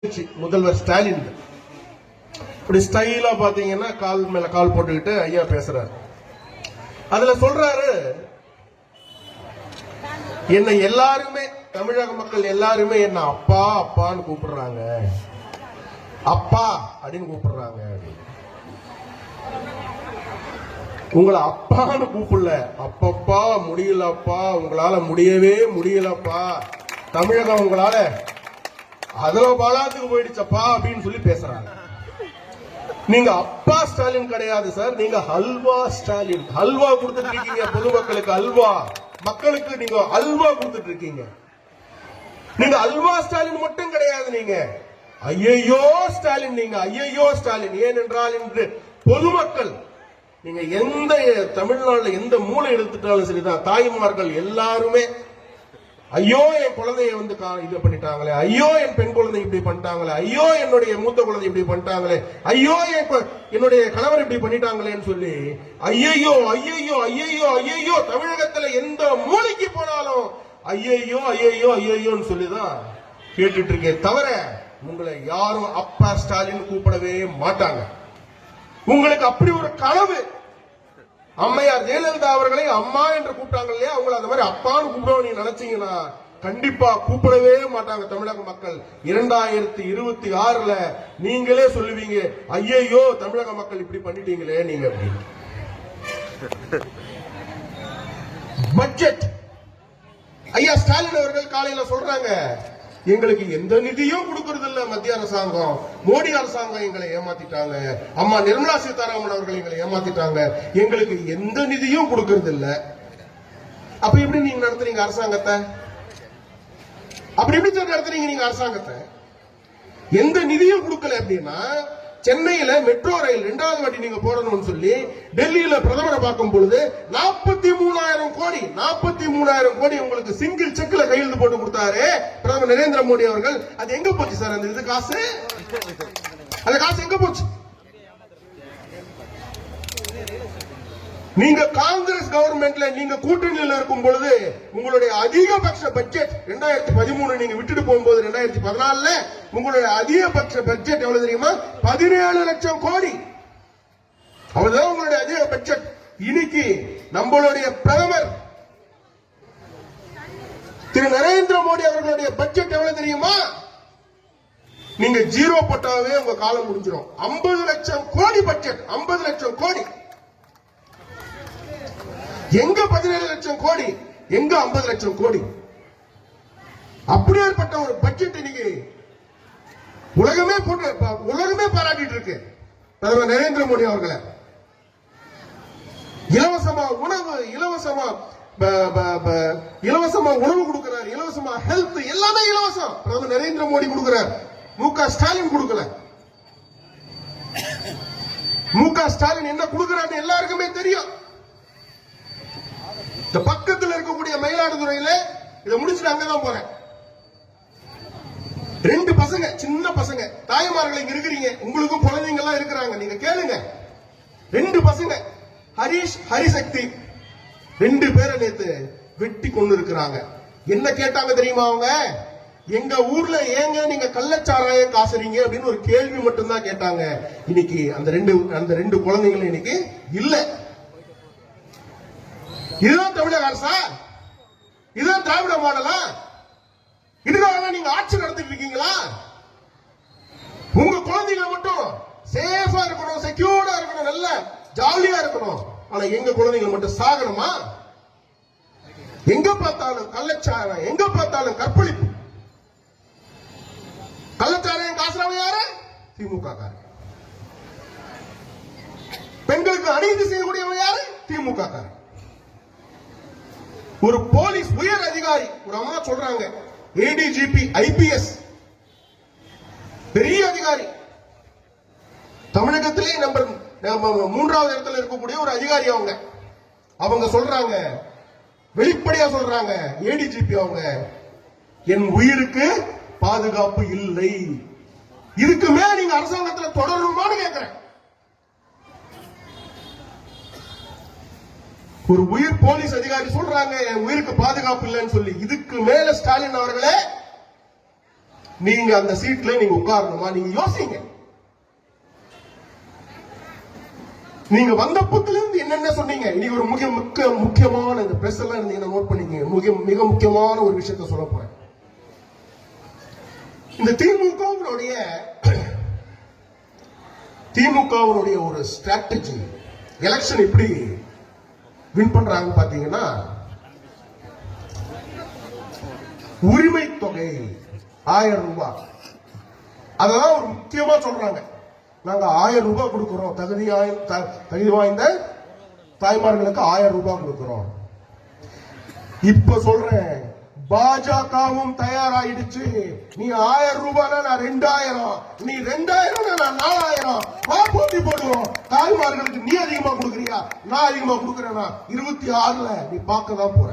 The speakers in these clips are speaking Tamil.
முதல்வர் ஸ்டாலின் இப்படி ஸ்டைலா பாத்தீங்கன்னா கால் மேல கால் போட்டுக்கிட்டு ஐயா பேசுறாரு. அதுல சொல்றாரு, என்ன எல்லாருமே தமிழக மக்கள் எல்லாருமே என்ன அப்பா அப்பான்னு கூப்பிடுறாங்க, அப்பா அப்படின்னு கூப்பிடுறாங்க. உங்களை அப்பான்னு கூப்பிடல, அப்பப்பா முடியலப்பா, உங்களால முடியவே முடியலப்பா, தமிழகம் உங்களால அதுல பாலாத்துக்கு போயிடுச்சப்பா அப்படின்னு சொல்லி பேசுறாங்க. நீங்க அப்பா ஸ்டாலின் கிடையாது சார், நீங்க ஹல்வா ஸ்டாலின். ஹல்வா கொடுத்துட்டு இருக்கீங்க பொதுமக்களுக்கு, அல்வா மக்களுக்கு நீங்க அல்வா கொடுத்துட்டு இருக்கீங்க. நீங்க அல்வா ஸ்டாலின் மட்டும் கிடையாது, நீங்க ஐயையோ ஸ்டாலின். நீங்க ஐயையோ ஸ்டாலின். ஏனென்றால் இன்று பொதுமக்கள் நீங்க எந்த தமிழ்நாடுல எந்த மூளை எடுத்துட்டாலும் சரிதான், தாய்மார்கள் எல்லாருமே ஐயோ என் குழந்தைய வந்து இது பண்ணிட்டாங்களே, ஐயோ என் பெண் குழந்தை இப்படி பண்ணிட்டாங்களே, ஐயோ என்னுடைய மூத்த குழந்தை இப்படி பண்ணிட்டாங்களே, ஐயோ என்னுடைய கணவர் இப்படி பண்ணிட்டாங்களேன்னு சொல்லி ஐயையோ ஐயையோ ஐயையோ ஐயையோ தமிழகத்துல எந்த மூளைக்கு போனாலும் ஐயையோ ஐயையோ ஐயையோன்னு சொல்லிதான் கேட்டுட்டு இருக்கேன். தவிர உங்களை யாரும் அப்பா ஸ்டாலின் கூப்பிடவே மாட்டாங்க. உங்களுக்கு அப்படி ஒரு கனவு. அம்மையார் ஜெயலலிதா அவர்களை அம்மா என்று கூப்பிட்டாங்க இல்லையா, அவங்களை அந்த மாதிரி அப்பான்னு கூப்பிடுவோம் நீங்க நினைச்சீங்கன்னா கண்டிப்பா கூப்பிடவே மாட்டாங்க தமிழக மக்கள். 2026ல நீங்களே சொல்லுவீங்க, ஐயையோ தமிழக மக்கள் இப்படி பண்ணிட்டீங்களே நீங்க அப்படின்னு. பட்ஜெட் ஐயா ஸ்டாலின் அவர்கள் காலையில சொல்றாங்க, எங்களுக்கு எந்த நிதியும் கொடுக்கறது இல்ல மத்திய அரசாங்கம், மோடி அரசாங்கம் எங்களை ஏமாத்திட்டாங்க, அம்மா நிர்மலா சீதாராமன் அவர்கள் எங்களை ஏமாத்திட்டாங்க, எங்களுக்கு எந்த நிதியும் கொடுக்கறது இல்ல. அப்ப எப்படி நீங்க நடத்துறீங்க அரசாங்கத்தை? அப்படி எப்படி நடத்துறீங்க நீங்க அரசாங்கத்தை? எந்த நிதியும் கொடுக்கல அப்படின்னா, சென்னையில மெட்ரோ ரயில் 2வது வாட்டி நீங்க போடணும்னு சொல்லி டெல்லியில பிரதமரை பார்க்கும் பொழுது 43,000 கோடி 43,000 கோடி உங்களுக்கு சிங்கிள் செக்ல கையெழுத்து போட்டு கொடுத்தாரு பிரதமர் நரேந்திர மோடி அவர்கள். அது எங்க போச்சு சார்? அந்த இது காசு, அந்த காசு எங்க போச்சு? நீங்க காங்கிரஸ் கவர்மெண்ட்ல நீங்க கூட்டணியில் இருக்கும் பொழுது உங்களுடைய அதிகபட்ச பட்ஜெட் 2013 நீங்க விட்டுட்டு போகும்போது 2014 உங்களுடைய அதிகபட்ச பட்ஜெட் எவ்வளவு தெரியுமா? 17 லட்சம் கோடி. அவ்வளவுதான் உங்களுடைய அதிக பட்ஜெட். இன்னைக்கு நம்மளுடைய பிரதமர் திரு நரேந்திர மோடி அவர்களுடைய பட்ஜெட் எவ்வளவு தெரியுமா? நீங்க ஜீரோ போட்டாவே உங்க காலம் முடிஞ்சிடும். 50 லட்சம் கோடி பட்ஜெட், 50 லட்சம் கோடி. எங்க 17 லட்சம் கோடி, எங்க 50 லட்சம் கோடி? அப்படியேற்பட்ட ஒரு பட்ஜெட் இன்னைக்கு உலகமே பாராட்டிட்டு இருக்கு பிரதமர் நரேந்திர மோடி அவர்களை. இலவசமா உணவு, இலவசமா உணவு கொடுக்கிறார், இலவசமா ஹெல்த், எல்லாமே இலவசம் பிரதமர் நரேந்திர மோடி கொடுக்கிறார். முக ஸ்டாலின் கொடுக்கல. முக ஸ்டாலின் என்ன கொடுக்கிறார் எல்லாருக்குமே தெரியும். இந்த பக்கத்தில் இருக்கக்கூடிய மயிலாடுதுறையில இதை முடிச்சுட்டு அங்கதான் போறேன். 2 பசங்க, சின்ன பசங்க, தாய்மார்கள் இங்க இருக்கிறீங்க, உங்களுக்கும் குழந்தைங்க எல்லாம் இருக்கிறாங்க, நீங்க கேளுங்க. 2 பசங்க, ஹரிஷ் ஹரிசக்தி, 2 பேரை நேத்து வெட்டி கொண்டு இருக்கிறாங்க. என்ன கேட்டாங்க தெரியுமா? அவங்க எங்க ஊர்ல ஏங்க நீங்க கள்ளச்சாராயம் காசுறீங்க அப்படின்னு ஒரு கேள்வி மட்டும்தான் கேட்டாங்க. இன்னைக்கு அந்த ரெண்டு குழந்தைங்களும் இன்னைக்கு இல்ல. இதுதான் தமிழக அரசா? இதுதான் திராவிட மாடலா? இதுதான் நீங்க ஆட்சி நடத்திட்டு இருக்கீங்களா? உங்க குழந்தைங்க மட்டும் சேஃபா இருக்கணும், செக்யூர்டா இருக்கணும், நல்ல ஜாலியா இருக்கணும். ஆனா எங்க குழந்தைங்க மட்டும் சாகணுமா? எங்க பார்த்தாலும் கள்ளச்சாராயம், எங்க பார்த்தாலும் கற்பழிப்பு. கள்ளச்சாராயம் காசுறவங்க யாரு? திமுக காரங்க. பெண்களுக்கு அநீதி செய்யக்கூடியவங்க யாரு? திமுக காரங்க. ஒரு போலீஸ் உயர் அதிகாரி, ஒரு அம்மா சொல்றாங்க, ஏடிஜிபி ஐபிஎஸ் பெரிய அதிகாரி, தமிழகத்திலே நம்பர் 3வது இடத்துல இருக்கக்கூடிய ஒரு அதிகாரி. அவங்க சொல்றாங்க, வெளிப்படையா சொல்றாங்க, ஏடிஜிபி அவங்க, என் உயிருக்கு பாதுகாப்பு இல்லை. இதுக்கு மேல நீங்க அரசாங்கத்தில் தொடரணுமான்னு கேட்கிறேன். ஒரு உயிர் போலீஸ் அதிகாரி சொல்றாங்க, என் உயிருக்கு பாதுகாப்பு இல்லைன்னு சொல்லி. இதுக்கு மேல ஸ்டாலின் அவர்களே நீங்க அந்த சீட்ல நீங்க உட்காரணுமா? நீங்க யோசிங்க. நீங்க வந்த புத்துல இருந்து என்னென்ன சொன்னீங்க? இன்னைக்கு ஒரு முக்கியமான இந்த பிரஸ் எல்லாம் இருந்தீங்கன்னா நோட் பண்ணிக்க. மிக முக்கியமான ஒரு விஷயத்த சொல்ல போறேன். இந்த திமுகவுடைய ஒரு ஸ்ட்ராட்டஜி, எலெக்ஷன் எப்படி வின் பண்றாங்க பாத்தீங்கன்னா, உரிமை தொகை 1000 ரூபாய், அதான் ஒரு முக்கியமா சொல்றாங்க. நாங்க 1000 ரூபாய் கொடுக்கிறோம், தகுதி வாய்ந்த தாய்மார்களுக்கு 1000 ரூபாய் கொடுக்கிறோம். இப்ப சொல்றேன், பாஜகவும் தயாராயிடுச்சு. நீ 1000 ரூபாய், நான் 2000, நீ 2000 நான் 4000, வா போட்டி போடுவோம். தாய்மார்களுக்கு நீ அதிகமா கொடுக்குறியா, நான் அதிகமா கொடுக்கிறேன்னா 26ல நீ பார்க்க தான் போற.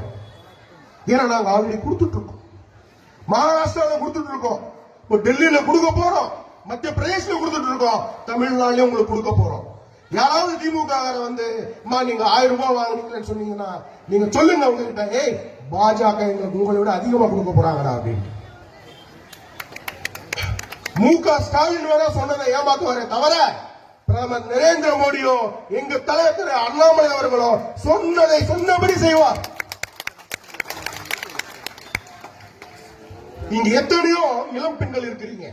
ஏன்னா நாங்க ஆல்ரெடி கொடுத்துட்டு இருக்கோம். மகாராஷ்டிரால கொடுத்துட்டு இருக்கோம், இப்போ டெல்லியில கொடுக்க போறோம், மத்திய பிரதேசல கொடுத்துட்டு இருக்கோம், தமிழ்நாட்டிலும் உங்களுக்கு கொடுக்க போறோம். யாராவது திமுக வந்து நீங்க 1000 ரூபாய் வாங்குறீங்கன்னு சொன்னீங்கன்னா நீங்க சொல்லுங்க உங்ககிட்ட, ஏய் பாஜக எங்களுக்கு உங்களை விட அதிகமா கொடுக்க போறாங்கடா அப்படின்னு. முக ஸ்டாலின் வேற சொன்னதை ஏமாத்துவாரே தவிர, பிரதமர் நரேந்திர மோடியோ எங்க தலைவர் அண்ணாமலை அவர்களோ சொன்னதை சொன்னபடி செய்வார். இங்க எத்தனையோ இளம் பெண்கள் இருக்கிறீங்க,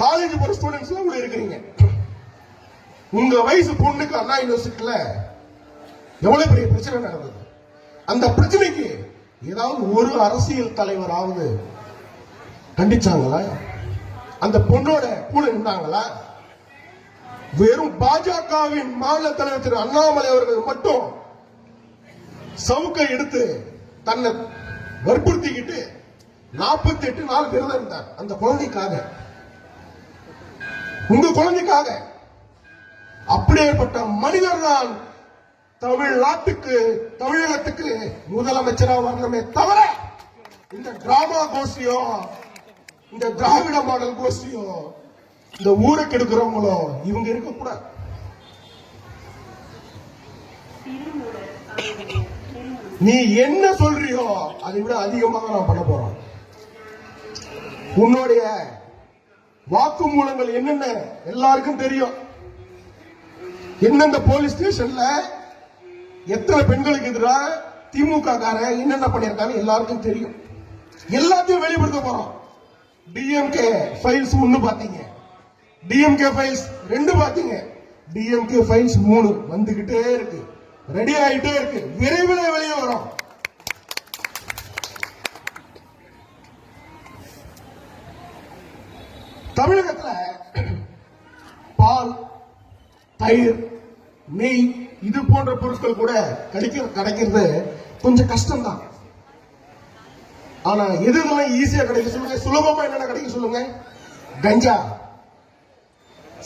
காலேஜ் போற ஸ்டூடெண்ட்ஸ் கூட இருக்கிறீங்க. உங்க வயசு பொண்ணுக்கு அண்ணா யூனிவர்சிட்டியில எவ்வளவு பெரிய பிரச்சனை நடந்தது. அந்த பிரச்சனைக்கு ஏதாவது ஒரு அரசியல் தலைவராவது கண்டிச்சாங்களா? அந்த பொண்ணோட கூட இருந்தாங்களா? வெறும் பாஜகவின் மாநில தலைவர் திரு அண்ணாமலை அவர்கள் மட்டும் சவுக்கை எடுத்து தன்னை வற்புறுத்திக்கிட்டு 48 நாள் விரதம் இருந்தார். அந்த குழந்தைக்காக, உங்க குழந்தைக்காக. அப்படியேப்பட்ட மனிதர் தான் தமிழ்நாட்டுக்கு, தமிழகத்துக்கு முதலமைச்சராக வரணுமே தவிர, இந்த டிராமா கோஷ்டியோ, இந்த திராவிட மாடல் கோஷ்டியோ, இந்த ஊரை கெடுக்கிறவங்களோ இவங்க இருக்கக்கூடாது. நீ என்ன சொல்றியோ அதை விட அதிகமாக நான் பண்ண போறோம். உன்னுடைய வாக்குமூலங்கள் என்னென்ன எல்லாருக்கும் தெரியும். எந்தெந்த போலீஸ் ஸ்டேஷன்ல எத்தனை பெண்களுக்கு எதிராக திமுக காரன் என்னென்ன பண்ணிருக்காங்க எல்லாருக்கும் தெரியும். எல்லாத்தையும் வெளிப்படுத்த போறோம். டிஎம்கே ஃபைல்ஸ் 1 பாத்தீங்க, டிஎம்கே ஃபைல்ஸ் 2 பாத்தீங்க, டிஎம்கே ஃபைல்ஸ் 3 வந்துகிட்டே இருக்கு, ரெடி ஆயிட்டே இருக்கு, விரைவில் வெளியே வரும். தமிழகத்துல பால், தயிர், நெய் இது போன்ற பொருட்கள் கூட கிடைக்கிறது கொஞ்சம் கஷ்டம் தான். ஆனா எதுலாம் ஈஸியா கிடைக்க சொல்லுங்க, சுலபமா என்னென்ன கிடைக்க சொல்லுங்க? கஞ்சா,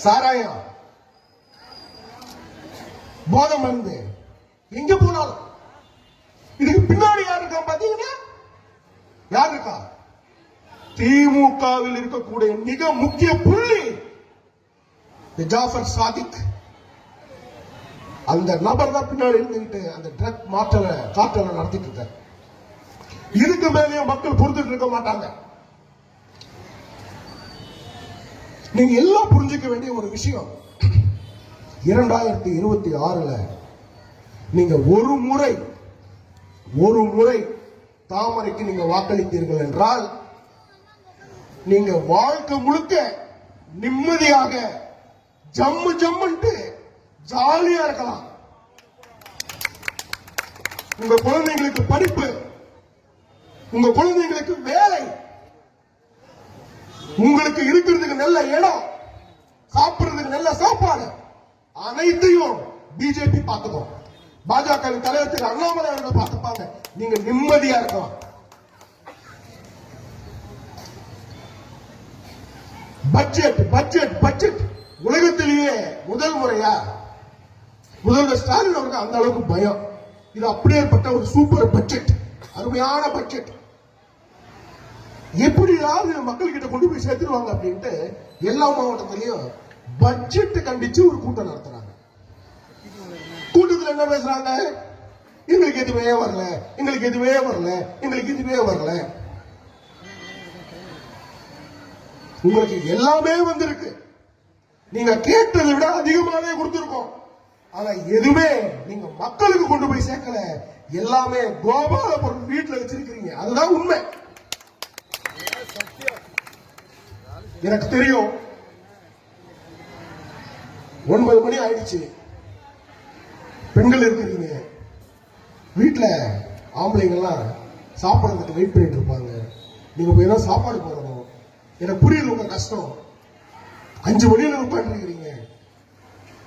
சாராயம், போதை மருந்து, எங்க போனாலும். இதுக்கு பின்னாடி யார் இருக்கா பாத்தீங்கன்னா, யார் இருக்கா? திமுகவில் இருக்கக்கூடிய மிக முக்கிய புள்ளி ஜாஃபர் சாதிக். அந்த நபர் தான் பின்னாடி இருந்துட்டு அந்த ட்ரக் காற்றலை நடத்திட்டு இருக்காரு. இதுக்கு மேலேயும் மக்கள் பொறுத்துட்டு இருக்க மாட்டாங்க. நீங்க எல்லாம் புரிஞ்சுக்க வேண்டிய ஒரு விஷயம், 2026ல நீங்க ஒரு முறை தாமரைக்கு நீங்க வாக்களித்தீர்கள் என்றால் நீங்க வாழ்க்கை முழுக்க நிம்மதியாக ஜம்முன்ட்டு ஜாலியா இருக்கலாம். உங்க குழந்தைங்களுக்கு படிப்பு, உங்க குழந்தைங்களுக்கு வேலை, உங்களுக்கு இருக்கிறதுக்கு நல்ல இடம், சாப்பிடுறதுக்கு நல்ல சாப்பாடு, அனைத்தையும் பிஜேபி பார்த்துக்கும். பாஜக தலைவர் திரு அண்ணாமலை அவர்கள் பார்த்துப்பாங்க. நீங்க நிம்மதியா இருக்கலாம். பட்ஜெட் உலகத்திலேயே முதல் முறையா முதல்வர் ஸ்டாலின் அவருக்கு அந்த அளவுக்கு பயம். இது அப்படியேப்பட்ட ஒரு சூப்பர் பட்ஜெட், அருமையான பட்ஜெட். எப்படியாவது மக்கள் கிட்ட கொண்டு போய் சேர்த்துருவாங்க அப்படின்ட்டு எல்லா மாவட்டத்திலையும் பட்ஜெட் கண்டிச்சு ஒரு கூட்டம் நடத்துறாங்க. கூட்டத்தில் என்ன பேசுறாங்க? எங்களுக்கு எதுவே வரல, எங்களுக்கு எதுவே வரல, எங்களுக்கு எதுவே வரல. உங்களுக்கு எல்லாமே வந்திருக்கு. நீங்க கேட்டதை விட அதிகமாவே கொடுத்திருக்கோம். ஆனா எதுவுமே நீங்க மக்களுக்கு கொண்டு போய் சேர்க்கல. எல்லாமே கோபாலபுரம் வீட்டுல வச்சிருக்கீங்க. அதுதான் உண்மை. எனக்கு தெரியும் 9 மணி ஆயிடுச்சு. பெண்கள் இருக்கிறீங்க வீட்டுல, ஆம்பளைங்கெல்லாம் சாப்பிடறதுக்கு வெயிட் பண்ணிட்டு இருப்பாங்க. நீங்க போய் தான் சாப்பாடு போடணும். எனக்கு புரியுது உங்க கஷ்டம். 5 மணியில உட்காந்துருக்கிறீங்க.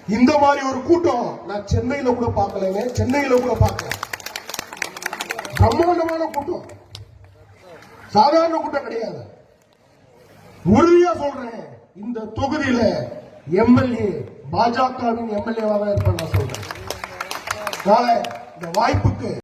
இந்த மாதிரி ஒரு கூட்டம் நான் சென்னையில கூட பார்க்கலங்க. சென்னையில கூட பார்க்கல. பிரம்மாண்டமான கூட்டம், சாதாரண கூட்டம் கிடையாது. உறுதியா சொல்றேன், இந்த தொகுதியில எம்எல்ஏ பாஜகவின் எம்எல்ஏவாக இருப்பேன் நான் சொல்றேன். நாளை இந்த வாய்ப்புக்கு